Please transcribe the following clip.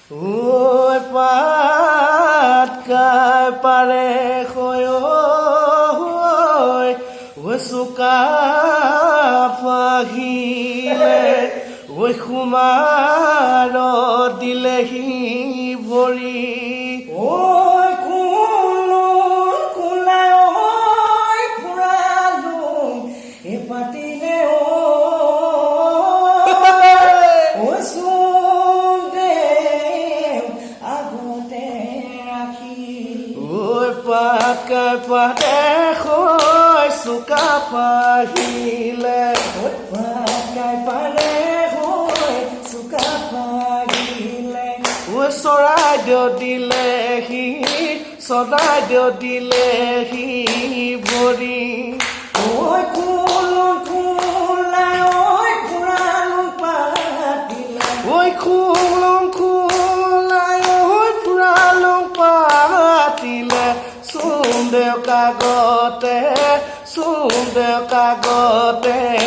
ঐ পাত কাই পাৰে হৈ ঐ চুকা পাহিলে ঐ সুমাৰ দিলেহি ভৰি পাত পাতে হৈ চুকা পাহিলে চুকা পাহিলে চৰাইদেউ দিলেহি চৰাইদেউ দিলেহি ভৰি খুলুং খুলাই ফুৰালুং পাতিলে চুম দেউ কাগতে